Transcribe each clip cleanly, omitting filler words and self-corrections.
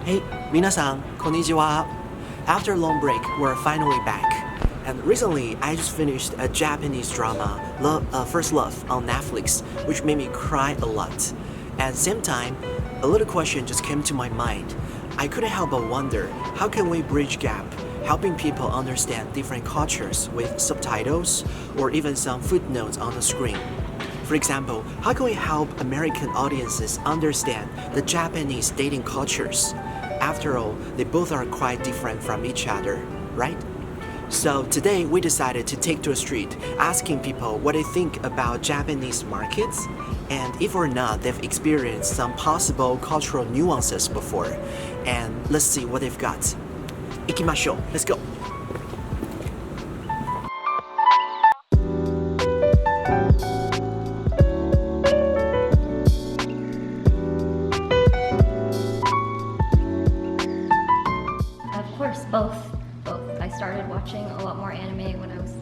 Hey, minasan, konnichiwa. After a long break, we're finally back. And recently, I just finished a Japanese drama, First Love, on Netflix, which made me cry a lot. At the same time, a little question just came to my mind. I couldn't help but wonder, how can we bridge gap, helping people understand different cultures with subtitles or even some footnotes on the screen? For example, how can we help American audiences understand the Japanese dating cultures? After all, they both are quite different from each other, right? So today we decided to take to a street asking people what they think about Japanese markets and if or not they've experienced some possible cultural nuances before. And let's see what they've got. Ikimashou, let's go. Of course, both. I started watching a lot more anime when I was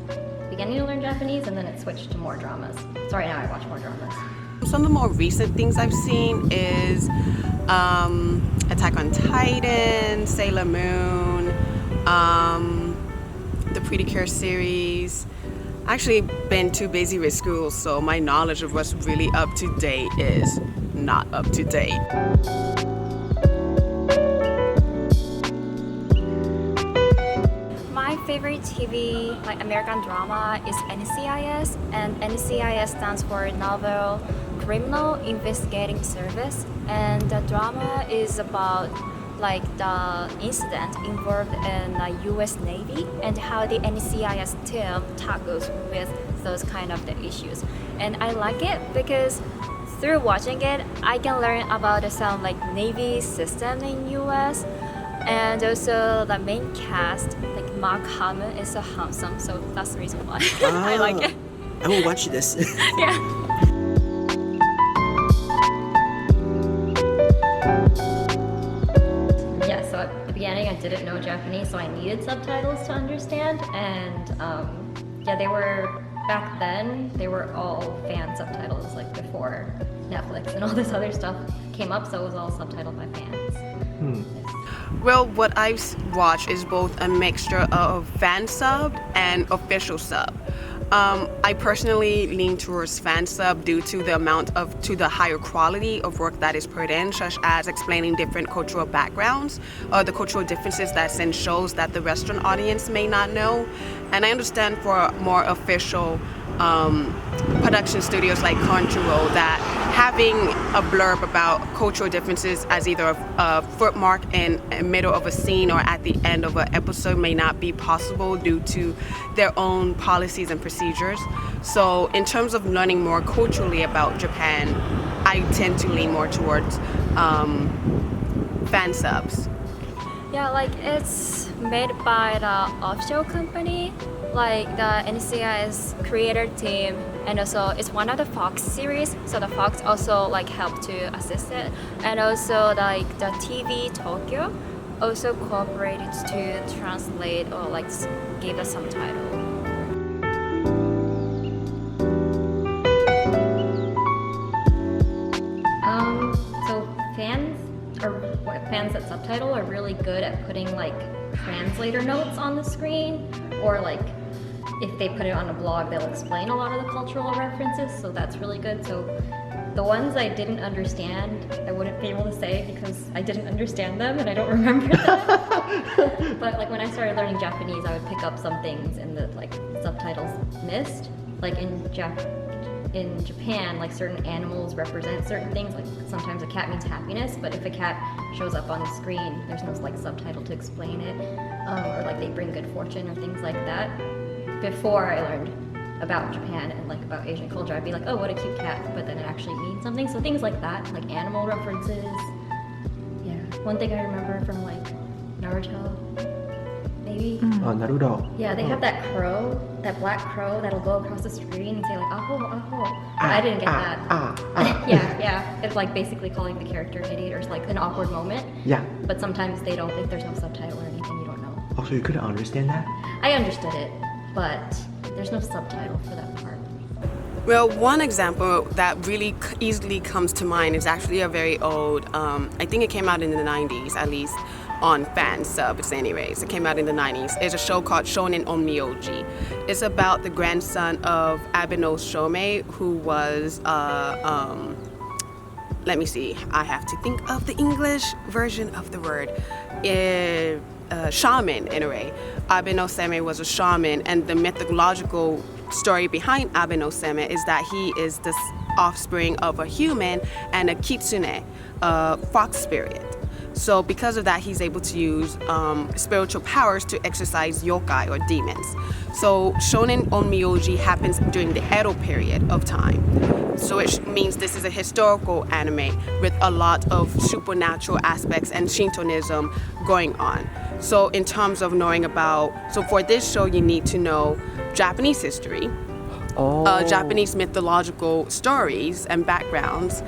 beginning to learn Japanese, and then it switched to more dramas. So right now I watch more dramas. Some of the more recent things I've seen is Attack on Titan, Sailor Moon, the Pretty Cure series. Actually been too busy with school, so my knowledge of what's really up to date is not up to date. My favorite TV, like American drama, is NCIS, and NCIS stands for Novel Criminal Investigating Service, and the drama is about like the incident involved in the U.S. Navy and how the NCIS team tackles with those kind of the issues. And I like it because through watching it, I can learn about some like Navy system in U.S. and also the main cast, like Mark Hamill is so handsome, so that's the reason why I like it. I will watch this. Yeah. Yeah, so at the beginning I didn't know Japanese, so I needed subtitles to understand. And yeah, they were, back then, they were all fan subtitles, like before Netflix and all this other stuff came up, so it was all subtitled by fans. Yes. Well, what I've watched is both a mixture of fan sub and official sub. I personally lean towards fan sub due to the higher quality of work that is put in, such as explaining different cultural backgrounds or the cultural differences that's in shows that the Western audience may not know. And I understand for more official production studios like Crunchyroll that having a blurb about cultural differences as either a footmark in the middle of a scene or at the end of an episode may not be possible due to their own policies and procedures. So in terms of learning more culturally about Japan, I tend to lean more towards fan subs. Yeah, like it's made by the offshore company, like the NCIS creator team, and also it's one of the Fox series, so the Fox also like helped to assist it, and also like the TV Tokyo also cooperated to translate or like give the subtitle. So fans that subtitle are really good at putting like translator notes on the screen, or like if they put it on a blog, they'll explain a lot of the cultural references, so that's really good. So the ones I didn't understand, I wouldn't be able to say because I didn't understand them and I don't remember them. But like when I started learning Japanese, I would pick up some things in the like subtitles missed. Like in Japan, like certain animals represent certain things. Like sometimes a cat means happiness, but if a cat shows up on the screen, there's no like subtitle to explain it, or like they bring good fortune or things like that. Before I learned about Japan and like about Asian culture, I'd be like, oh, what a cute cat, but then it actually means something. So things like that, like animal references. Yeah, one thing I remember from like Naruto, maybe. Naruto. Yeah, they have that crow, that black crow that'll go across the screen and say like, aho, aho. I didn't get that. Yeah. It's like basically calling the character an idiot or it's like an awkward moment. Yeah. But sometimes they don't, if there's no subtitle or anything, you don't know. Oh, so you couldn't understand that? I understood it, but there's no subtitle for that part. Well, one example that really easily comes to mind is actually a very old, I think it came out in the 90s, at least on fan subs anyways. It came out in the 90s. It's a show called Shonen Onmyoji. It's about the grandson of Abeno Shomei, who was, let me see, I have to think of the English version of the word. Shaman, in a way. Abeno Seme was a shaman, and the mythological story behind Abeno Seme is that he is the offspring of a human and a kitsune, a fox spirit. So because of that, he's able to use spiritual powers to exorcise yokai or demons. So Shonen Onmyoji happens during the Edo period of time. So it means this is a historical anime with a lot of supernatural aspects and Shintoism going on. So in terms of knowing so for this show, you need to know Japanese history, Japanese mythological stories and backgrounds,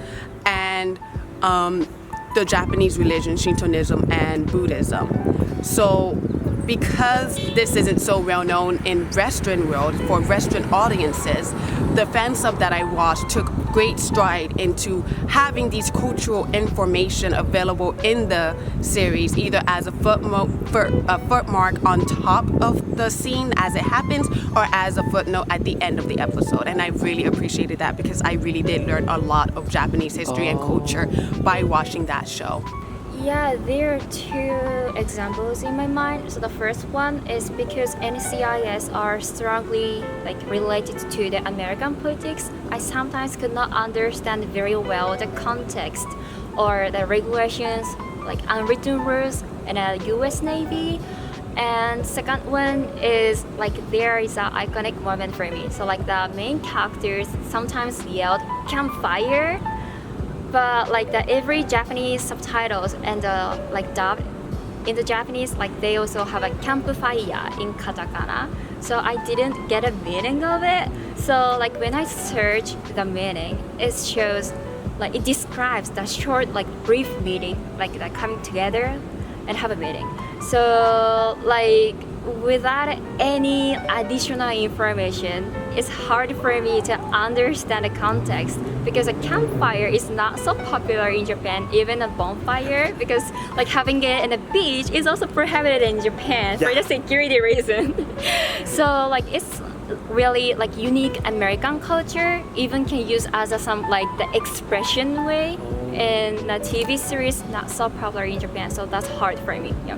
and the Japanese religion, Shintoism and Buddhism. So because this isn't so well known in Western world for Western audiences, the fan sub that I watched took great stride into having these cultural information available in the series, either as a footmark on top of the scene as it happens, or as a footnote at the end of the episode. And I really appreciated that because I really did learn a lot of Japanese history and culture by watching that show. Yeah, there are two examples in my mind. So the first one is because NCIS are strongly related to the American politics. I sometimes could not understand very well the context or the regulations, like unwritten rules in a U.S. Navy. And second one is there is an iconic moment for me. So the main characters sometimes yelled campfire. But every Japanese subtitles and dub in the Japanese, they also have a campfire in katakana. So I didn't get a meaning of it. So when I search the meaning, it shows it describes the short brief meeting that coming together and have a meeting. So without any additional information, it's hard for me to understand the context because a campfire is not so popular in Japan, even a bonfire, because having it in a beach is also prohibited in Japan for the security reason. So it's really unique American culture, even can use as some the expression way in a TV series, not so popular in Japan. So that's hard for me. Yeah.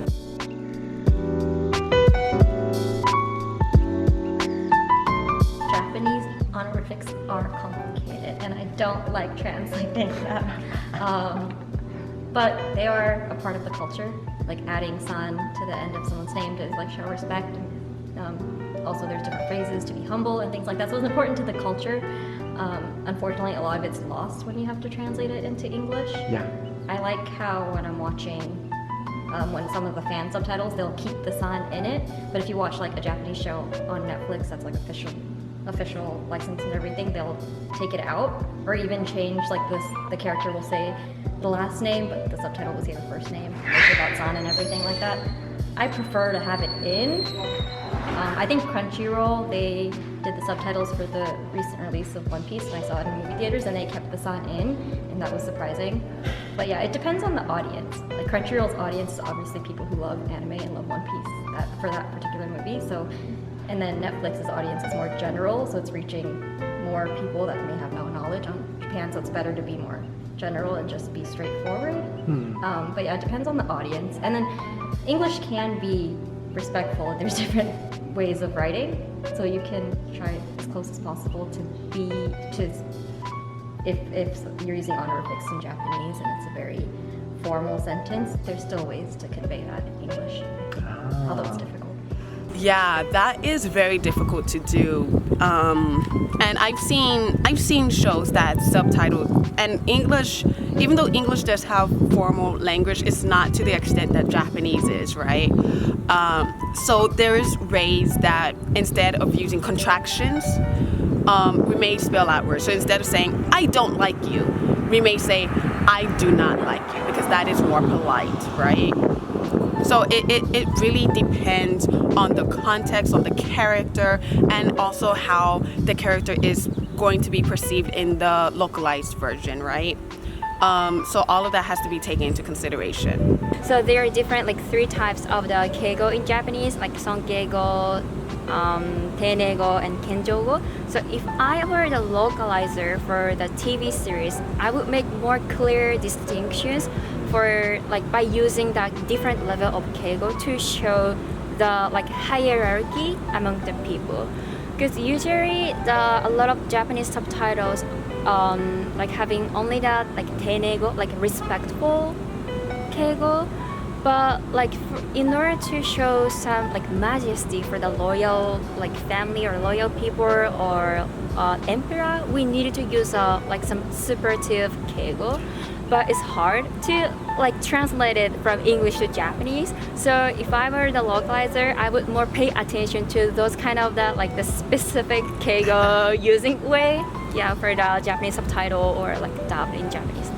Japanese honorifics are complicated, and I don't like translating them. But they are a part of the culture, adding san to the end of someone's name to show respect. Also, there's different phrases to be humble and things like that. So it's important to the culture. Unfortunately, a lot of it's lost when you have to translate it into English. Yeah. I like how when I'm watching, when some of the fan subtitles, they'll keep the san in it. But if you watch a Japanese show on Netflix that's official license and everything, they'll take it out or even change the character will say the last name, but the subtitle will say the first name, without san and everything like that. I prefer to have it in. I think Crunchyroll, they did the subtitles for the recent release of One Piece, and I saw it in movie theaters, and they kept the san in, and that was surprising. But yeah, it depends on the audience. Crunchyroll's audience is obviously people who love anime and love One Piece for that particular movie. So, and then Netflix's audience is more general, so it's reaching more people that may have no knowledge on Japan. So it's better to be more general and just be straightforward. But yeah, it depends on the audience. And then English can be respectful. There's different ways of writing, so you can try as close as possible to if you're using honorifics in Japanese and it's a very formal sentence, there's still ways to convey that in English, although it's difficult. Yeah, that is very difficult to do. And I've seen shows that subtitled and English, even though English does have formal language, it's not to the extent that Japanese is, right? So there is ways that instead of using contractions, we may spell out words. So instead of saying, I don't like you, we may say, I do not like you, because that is more polite, right? So it really depends on the context, on the character, and also how the character is going to be perceived in the localized version, right? So all of that has to be taken into consideration. So there are different like three types of the keigo in Japanese, like sonkeigo, teinego, and kenjogo. So if I were the localizer for the TV series, I would make more clear distinctions for like by using the different level of keigo to show the like hierarchy among the people. Because usually a lot of Japanese subtitles like having only that like teinego, like respectful keigo, but like in order to show some like majesty for the loyal like family or loyal people or emperor, we needed to use like some superlative keigo, but it's hard to like translate it from English to Japanese. So if I were the localizer, I would more pay attention to those kind of the like the specific keigo using way, yeah, for the Japanese subtitle or like dubbed in Japanese.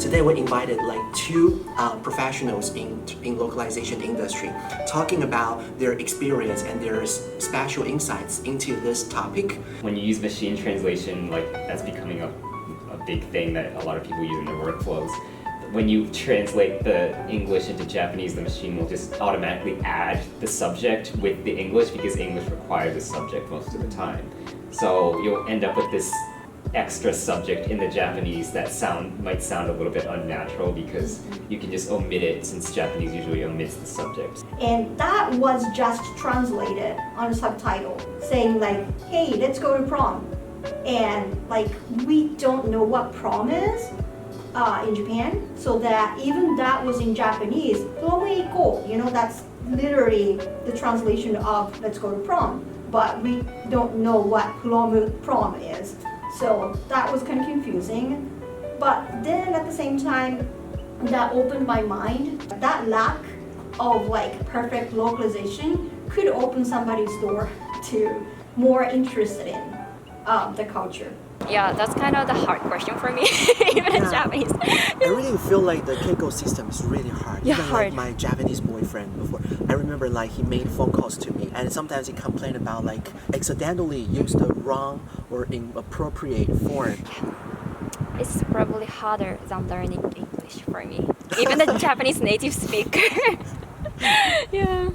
Today we invited like two professionals in localization industry talking about their experience and their special insights into this topic. When you use machine translation, like that's becoming a big thing that a lot of people use in their workflows. When you translate the English into Japanese, the machine will just automatically add the subject with the English because English requires the subject most of the time. So you'll end up with this extra subject in the Japanese that might sound a little bit unnatural because you can just omit it since Japanese usually omits the subject. And that was just translated on a subtitle saying like, hey, let's go to prom. And like, we don't know what prom is in Japan, so that even that was in Japanese, you know, that's literally the translation of let's go to prom, but we don't know what prom is. So that was kind of confusing. But then at the same time, that opened my mind. That lack of like perfect localization could open somebody's door to more interested in the culture. Yeah, that's kind of the hard question for me, even in Japanese. I really feel like the keigo system is really hard. Yeah, Even hard. like my Japanese boyfriend before, I remember like he made phone calls to me, and sometimes he complained about like accidentally used the wrong or inappropriate form. It's probably harder than learning English for me, even the Japanese native speaker. Yeah.